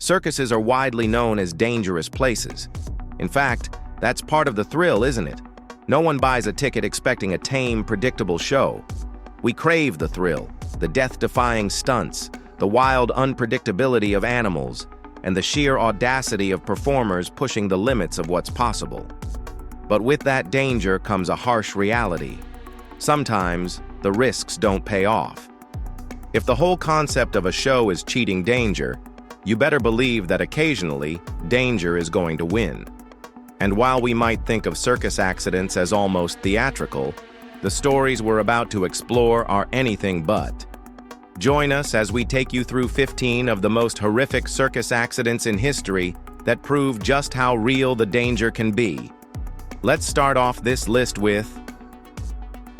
Circuses are widely known as dangerous places. In fact, that's part of the thrill, isn't it? No one buys a ticket expecting a tame, predictable show. We crave the thrill, the death-defying stunts, the wild unpredictability of animals, and the sheer audacity of performers pushing the limits of what's possible. But with that danger comes a harsh reality. Sometimes, the risks don't pay off. If the whole concept of a show is cheating danger, you better believe that occasionally, danger is going to win. And while we might think of circus accidents as almost theatrical, the stories we're about to explore are anything but. Join us as we take you through 15 of the most horrific circus accidents in history that prove just how real the danger can be. Let's start off this list with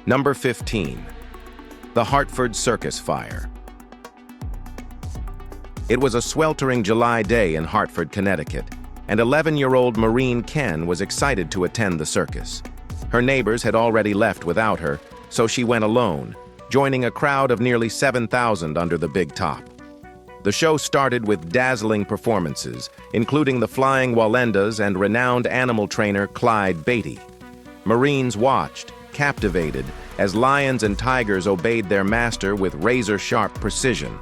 Number 15. The Hartford Circus Fire. It was a sweltering July day in Hartford, Connecticut, and 11-year-old Maureen Ken was excited to attend the circus. Her neighbors had already left without her, so she went alone, joining a crowd of nearly 7,000 under the big top. The show started with dazzling performances, including the flying Wallendas and renowned animal trainer Clyde Beatty. Marines watched, captivated, as lions and tigers obeyed their master with razor-sharp precision.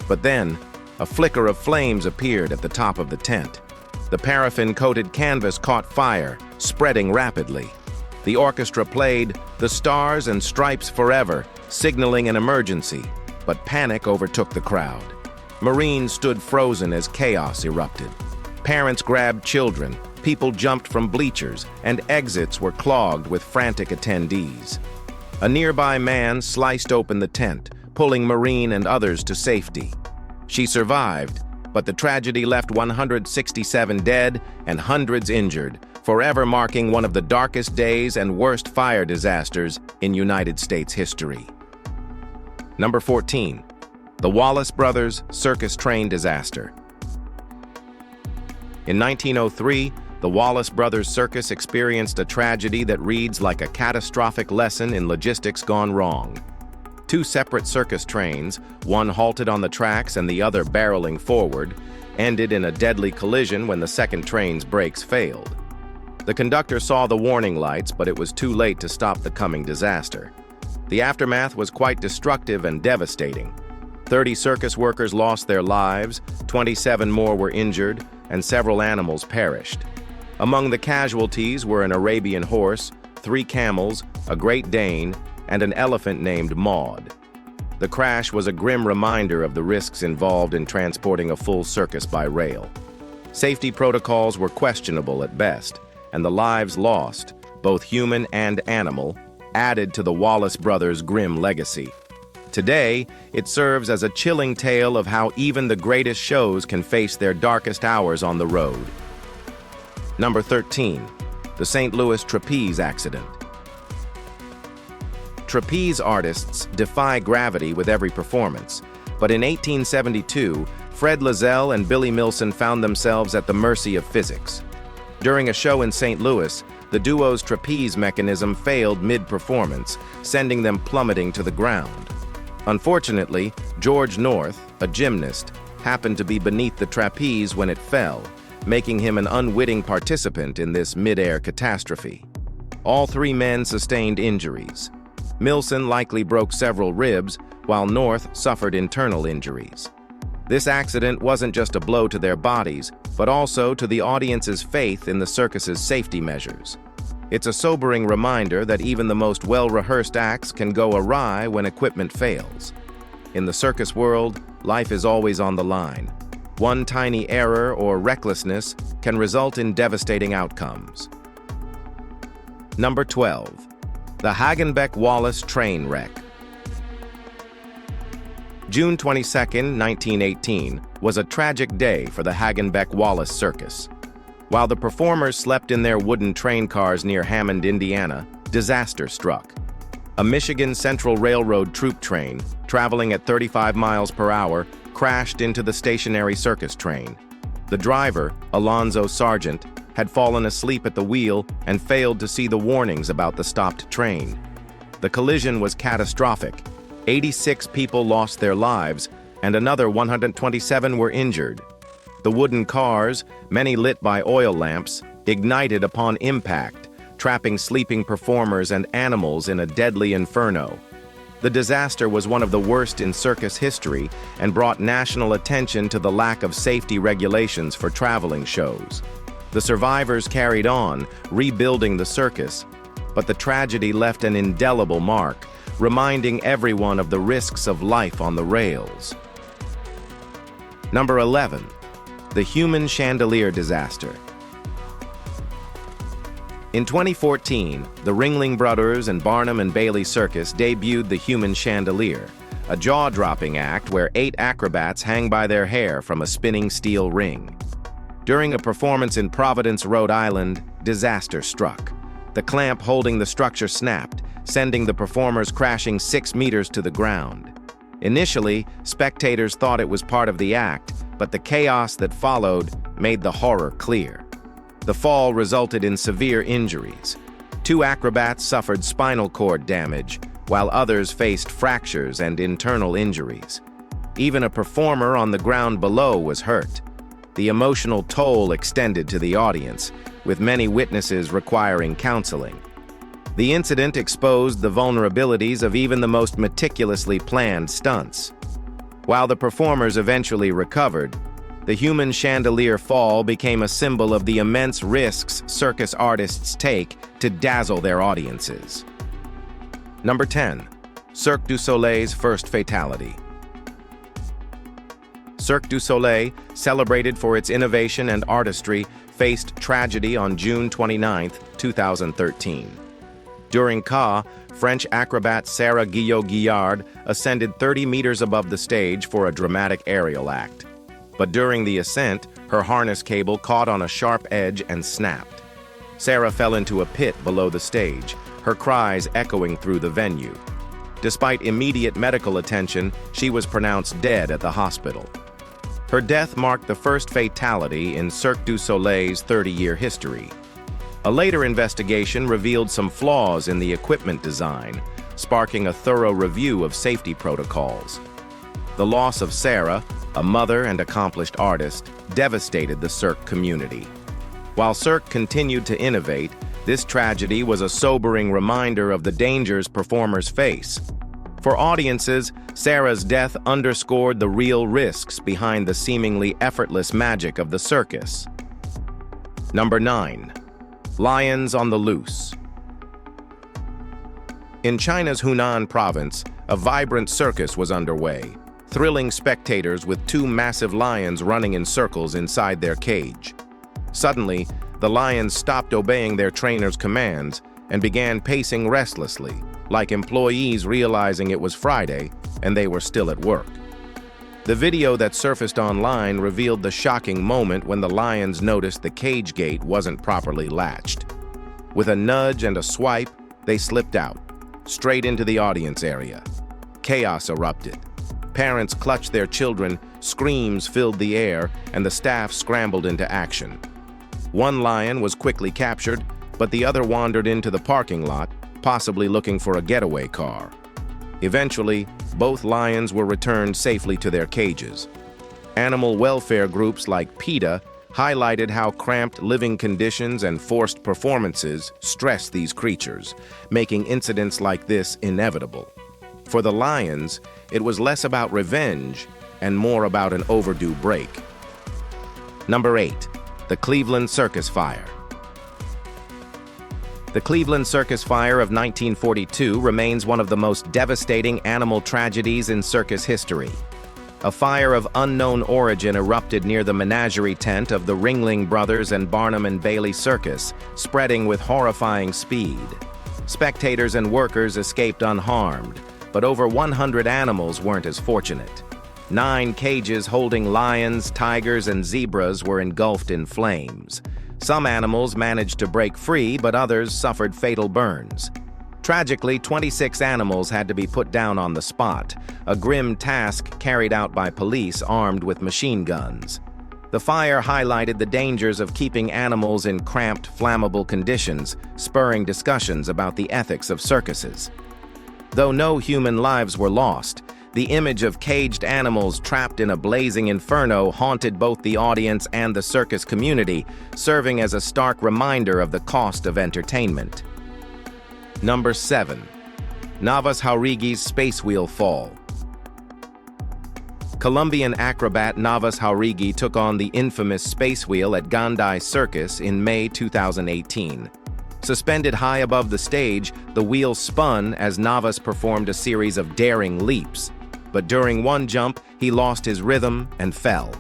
But then, a flicker of flames appeared at the top of the tent. The paraffin-coated canvas caught fire, spreading rapidly. The orchestra played "The Stars and Stripes Forever," signaling an emergency, but panic overtook the crowd. Marines stood frozen as chaos erupted. Parents grabbed children, people jumped from bleachers, and exits were clogged with frantic attendees. A nearby man sliced open the tent, pulling Maureen and others to safety. She survived, but the tragedy left 167 dead and hundreds injured, forever marking one of the darkest days and worst fire disasters in United States history. Number 14. The Wallace Brothers Circus Train Disaster. In 1903, the Wallace Brothers Circus experienced a tragedy that reads like a catastrophic lesson in logistics gone wrong. Two separate circus trains, one halted on the tracks and the other barreling forward, ended in a deadly collision when the second train's brakes failed. The conductor saw the warning lights, but it was too late to stop the coming disaster. The aftermath was quite destructive and devastating. 30 circus workers lost their lives, 27 more were injured, and several animals perished. Among the casualties were an Arabian horse, 3 camels, a Great Dane, and an elephant named Maud. The crash was a grim reminder of the risks involved in transporting a full circus by rail. Safety protocols were questionable at best, and the lives lost, both human and animal, added to the Wallace brothers' grim legacy. Today, it serves as a chilling tale of how even the greatest shows can face their darkest hours on the road. Number 13. The St. Louis Trapeze Accident. Trapeze artists defy gravity with every performance, but in 1872, Fred Lazelle and Billy Milson found themselves at the mercy of physics. During a show in St. Louis, the duo's trapeze mechanism failed mid-performance, sending them plummeting to the ground. Unfortunately, George North, a gymnast, happened to be beneath the trapeze when it fell, making him an unwitting participant in this mid-air catastrophe. All 3 men sustained injuries. Milson likely broke several ribs, while North suffered internal injuries. This accident wasn't just a blow to their bodies, but also to the audience's faith in the circus's safety measures. It's a sobering reminder that even the most well-rehearsed acts can go awry when equipment fails. In the circus world, life is always on the line. One tiny error or recklessness can result in devastating outcomes. Number 12. The Hagenbeck-Wallace train wreck. June 22, 1918, was a tragic day for the Hagenbeck-Wallace Circus. While the performers slept in their wooden train cars near Hammond, Indiana, disaster struck. A Michigan Central Railroad troop train, traveling at 35 miles per hour, crashed into the stationary circus train. The driver, Alonzo Sargent, had fallen asleep at the wheel and failed to see the warnings about the stopped train. The collision was catastrophic. 86 people lost their lives, and another 127 were injured. The wooden cars, many lit by oil lamps, ignited upon impact, trapping sleeping performers and animals in a deadly inferno. The disaster was one of the worst in circus history and brought national attention to the lack of safety regulations for traveling shows. The survivors carried on, rebuilding the circus, but the tragedy left an indelible mark, reminding everyone of the risks of life on the rails. Number 11. The human chandelier disaster. In 2014, the Ringling Brothers and Barnum and Bailey Circus debuted the human chandelier, a jaw-dropping act where 8 acrobats hang by their hair from a spinning steel ring. During a performance in Providence, Rhode Island, disaster struck. The clamp holding the structure snapped, sending the performers crashing 6 meters to the ground. Initially, spectators thought it was part of the act, but the chaos that followed made the horror clear. The fall resulted in severe injuries. 2 acrobats suffered spinal cord damage, while others faced fractures and internal injuries. Even a performer on the ground below was hurt. The emotional toll extended to the audience, with many witnesses requiring counseling. The incident exposed the vulnerabilities of even the most meticulously planned stunts. While the performers eventually recovered, the human chandelier fall became a symbol of the immense risks circus artists take to dazzle their audiences. Number 10. Cirque du Soleil's first fatality. Cirque du Soleil, celebrated for its innovation and artistry, faced tragedy on June 29, 2013. During Ka, French acrobat Sarah Guillot-Guillard ascended 30 meters above the stage for a dramatic aerial act. But during the ascent, her harness cable caught on a sharp edge and snapped. Sarah fell into a pit below the stage, her cries echoing through the venue. Despite immediate medical attention, she was pronounced dead at the hospital. Her death marked the first fatality in Cirque du Soleil's 30-year history. A later investigation revealed some flaws in the equipment design, sparking a thorough review of safety protocols. The loss of Sarah, a mother and accomplished artist, devastated the Cirque community. While Cirque continued to innovate, this tragedy was a sobering reminder of the dangers performers face. For audiences, Sarah's death underscored the real risks behind the seemingly effortless magic of the circus. Number 9. Lions on the loose. In China's Hunan province, a vibrant circus was underway, thrilling spectators with 2 massive lions running in circles inside their cage. Suddenly, the lions stopped obeying their trainer's commands and began pacing restlessly, like employees realizing it was Friday and they were still at work. The video that surfaced online revealed the shocking moment when the lions noticed the cage gate wasn't properly latched. With a nudge and a swipe, they slipped out, straight into the audience area. Chaos erupted. Parents clutched their children, screams filled the air, and the staff scrambled into action. One lion was quickly captured, but the other wandered into the parking lot, possibly looking for a getaway car. Eventually, both lions were returned safely to their cages. Animal welfare groups like PETA highlighted how cramped living conditions and forced performances stress these creatures, making incidents like this inevitable. For the lions, it was less about revenge and more about an overdue break. Number 8. The Cleveland Circus Fire. The Cleveland Circus Fire of 1942 remains one of the most devastating animal tragedies in circus history. A fire of unknown origin erupted near the menagerie tent of the Ringling Brothers and Barnum and Bailey Circus, spreading with horrifying speed. Spectators and workers escaped unharmed, but over 100 animals weren't as fortunate. 9 cages holding lions, tigers, and zebras were engulfed in flames. Some animals managed to break free, but others suffered fatal burns. Tragically, 26 animals had to be put down on the spot, a grim task carried out by police armed with machine guns. The fire highlighted the dangers of keeping animals in cramped, flammable conditions, spurring discussions about the ethics of circuses. Though no human lives were lost, The image of caged animals trapped in a blazing inferno haunted both the audience and the circus community, serving as a stark reminder of the cost of entertainment. Number 7. Navas Haurigui's Space Wheel Fall. Colombian acrobat Navas Haurigui took on the infamous space wheel at Gandai Circus in May 2018. Suspended high above the stage, the wheel spun as Navas performed a series of daring leaps. But during one jump, he lost his rhythm and fell.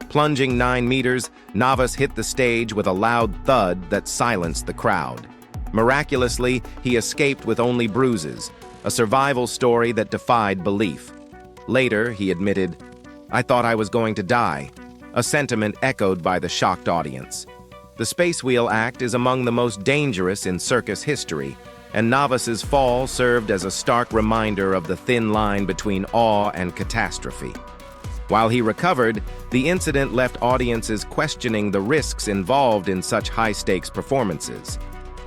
Plunging 9 meters, Navas hit the stage with a loud thud that silenced the crowd. Miraculously, he escaped with only bruises, a survival story that defied belief. Later, he admitted, "I thought I was going to die," a sentiment echoed by the shocked audience. The Space Wheel act is among the most dangerous in circus history, and Navas's fall served as a stark reminder of the thin line between awe and catastrophe. While he recovered, the incident left audiences questioning the risks involved in such high-stakes performances.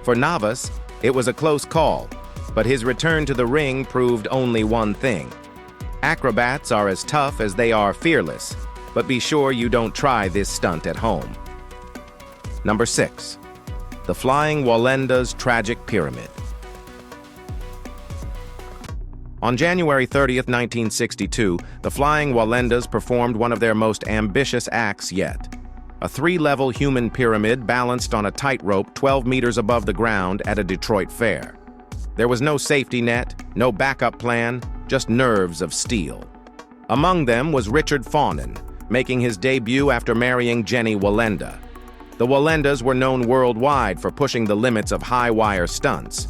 For Navas, it was a close call, but his return to the ring proved only one thing. Acrobats are as tough as they are fearless, but be sure you don't try this stunt at home. Number 6. The Flying Wallenda's Tragic Pyramid. On January 30th, 1962, the Flying Wallendas performed one of their most ambitious acts yet. A 3-level human pyramid balanced on a tightrope 12 meters above the ground at a Detroit fair. There was no safety net, no backup plan, just nerves of steel. Among them was Richard Fawnin, making his debut after marrying Jenny Wallenda. The Wallendas were known worldwide for pushing the limits of high-wire stunts.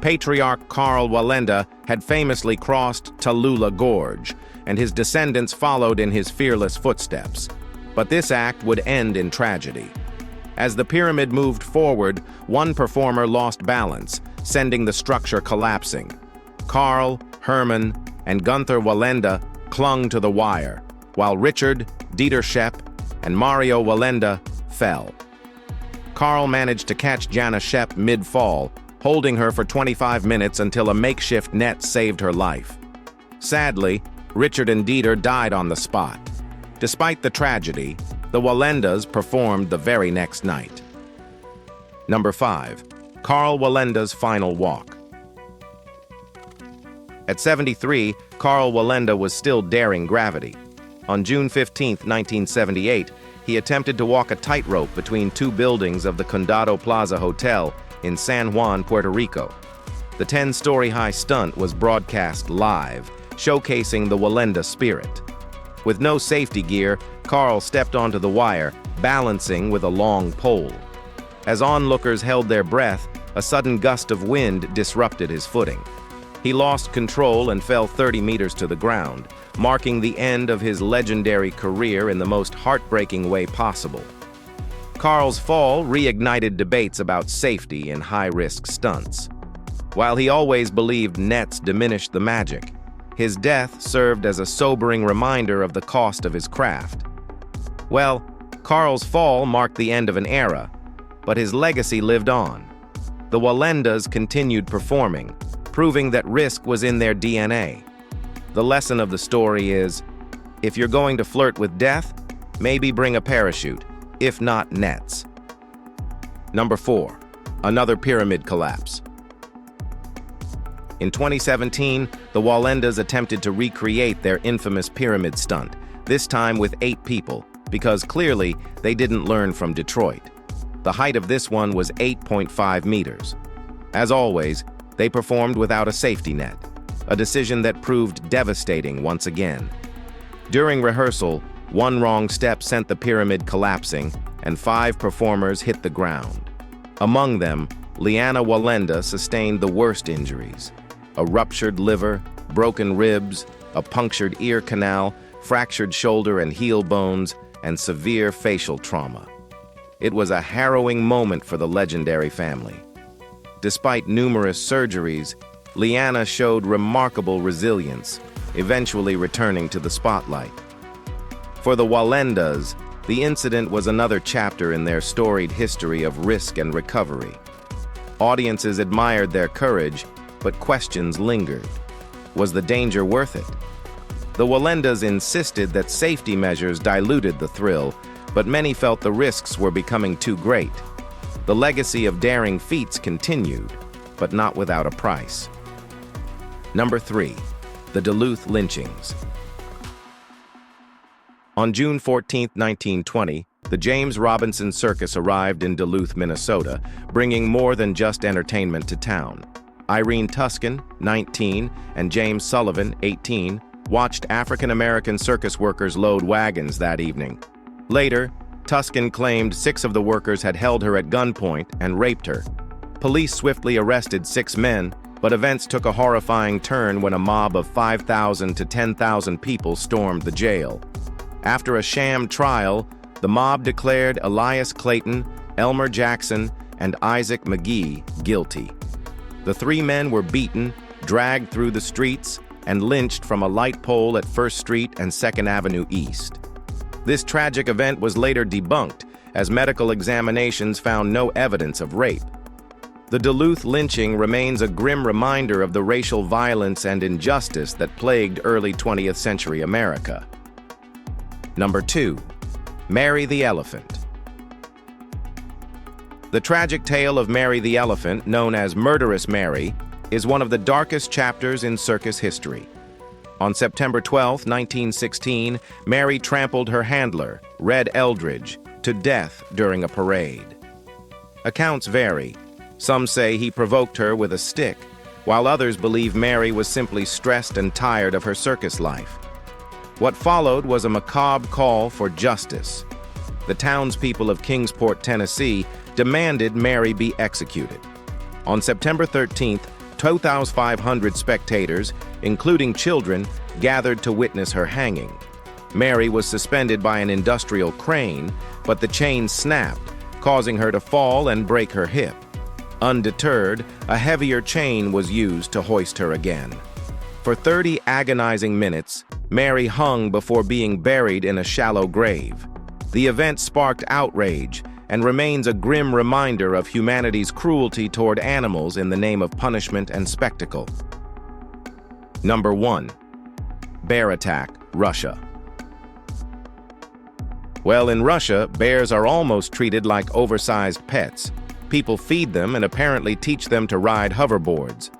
Patriarch Karl Wallenda had famously crossed Tallulah Gorge, and his descendants followed in his fearless footsteps. But this act would end in tragedy. As the pyramid moved forward, one performer lost balance, sending the structure collapsing. Karl, Herman, and Gunther Wallenda clung to the wire, while Richard, Dieter Schepp, and Mario Wallenda fell. Karl managed to catch Jana Schepp mid-fall, holding her for 25 minutes until a makeshift net saved her life. Sadly, Richard and Dieter died on the spot. Despite the tragedy, the Wallendas performed the very next night. Number 5. Karl Wallenda's Final Walk. At 73, Karl Wallenda was still daring gravity. On June 15, 1978, he attempted to walk a tightrope between 2 buildings of the Condado Plaza Hotel in San Juan, Puerto Rico. The 10-story-high stunt was broadcast live, showcasing the Wallenda spirit. With no safety gear, Karl stepped onto the wire, balancing with a long pole. As onlookers held their breath, a sudden gust of wind disrupted his footing. He lost control and fell 30 meters to the ground, marking the end of his legendary career in the most heartbreaking way possible. Karl's fall reignited debates about safety in high-risk stunts. While he always believed nets diminished the magic, his death served as a sobering reminder of the cost of his craft. Well, Karl's fall marked the end of an era, but his legacy lived on. The Wallendas continued performing, proving that risk was in their DNA. The lesson of the story is, if you're going to flirt with death, maybe bring a parachute, if not nets. Number 4. Another pyramid collapse. In 2017, the Wallendas attempted to recreate their infamous pyramid stunt, this time with 8 people, because clearly they didn't learn from Detroit. The height of this one was 8.5 meters. As always, they performed without a safety net, a decision that proved devastating once again. During rehearsal, one wrong step sent the pyramid collapsing, and 5 performers hit the ground. Among them, Liana Wallenda sustained the worst injuries: a ruptured liver, broken ribs, a punctured ear canal, fractured shoulder and heel bones, and severe facial trauma. It was a harrowing moment for the legendary family. Despite numerous surgeries, Liana showed remarkable resilience, eventually returning to the spotlight. For the Wallendas, the incident was another chapter in their storied history of risk and recovery. Audiences admired their courage, but questions lingered. Was the danger worth it? The Wallendas insisted that safety measures diluted the thrill, but many felt the risks were becoming too great. The legacy of daring feats continued, but not without a price. Number 3. The Duluth lynchings. On June 14, 1920, the James Robinson Circus arrived in Duluth, Minnesota, bringing more than just entertainment to town. Irene Tuscan, 19, and James Sullivan, 18, watched African-American circus workers load wagons that evening. Later, Tuscan claimed 6 of the workers had held her at gunpoint and raped her. Police swiftly arrested 6 men, but events took a horrifying turn when a mob of 5,000 to 10,000 people stormed the jail. After a sham trial, the mob declared Elias Clayton, Elmer Jackson, and Isaac McGee guilty. The 3 men were beaten, dragged through the streets, and lynched from a light pole at 1st Street and 2nd Avenue East. This tragic event was later debunked, as medical examinations found no evidence of rape. The Duluth lynching remains a grim reminder of the racial violence and injustice that plagued early 20th century America. Number 2. Mary the Elephant. The tragic tale of Mary the Elephant, known as Murderous Mary, is one of the darkest chapters in circus history. On September 12, 1916, Mary trampled her handler, Red Eldridge, to death during a parade. Accounts vary. Some say he provoked her with a stick, while others believe Mary was simply stressed and tired of her circus life. What followed was a macabre call for justice. The townspeople of Kingsport, Tennessee, demanded Mary be executed. On September 13th, 2,500 spectators, including children, gathered to witness her hanging. Mary was suspended by an industrial crane, but the chain snapped, causing her to fall and break her hip. Undeterred, a heavier chain was used to hoist her again. For 30 agonizing minutes, Mary hung before being buried in a shallow grave. The event sparked outrage and remains a grim reminder of humanity's cruelty toward animals in the name of punishment and spectacle. Number 1. Bear attack, Russia. Well, in Russia, bears are almost treated like oversized pets. People feed them and apparently teach them to ride hoverboards.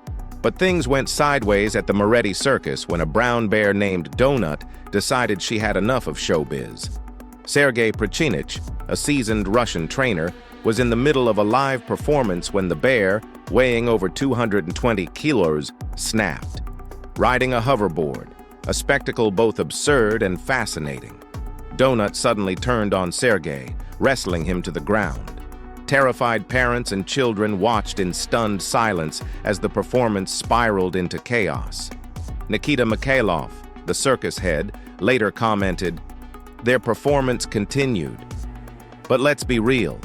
But things went sideways at the Moretti Circus when a brown bear named Donut decided she had enough of showbiz. Sergei Prachinich, a seasoned Russian trainer, was in the middle of a live performance when the bear, weighing over 220 kilos, snapped. Riding a hoverboard, a spectacle both absurd and fascinating. Donut suddenly turned on Sergei, wrestling him to the ground. Terrified parents and children watched in stunned silence as the performance spiraled into chaos. Nikita Mikhailov, the circus head, later commented, "Their performance continued. But let's be real.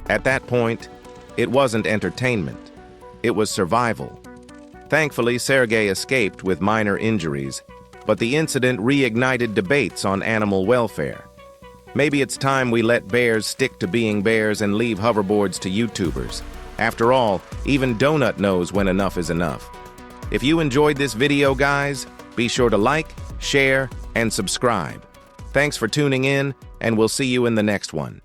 At that point, it wasn't entertainment. It was survival." Thankfully, Sergei escaped with minor injuries, but the incident reignited debates on animal welfare. Maybe it's time we let bears stick to being bears and leave hoverboards to YouTubers. After all, even Donut knows when enough is enough. If you enjoyed this video, guys, be sure to like, share, and subscribe. Thanks for tuning in, and we'll see you in the next one.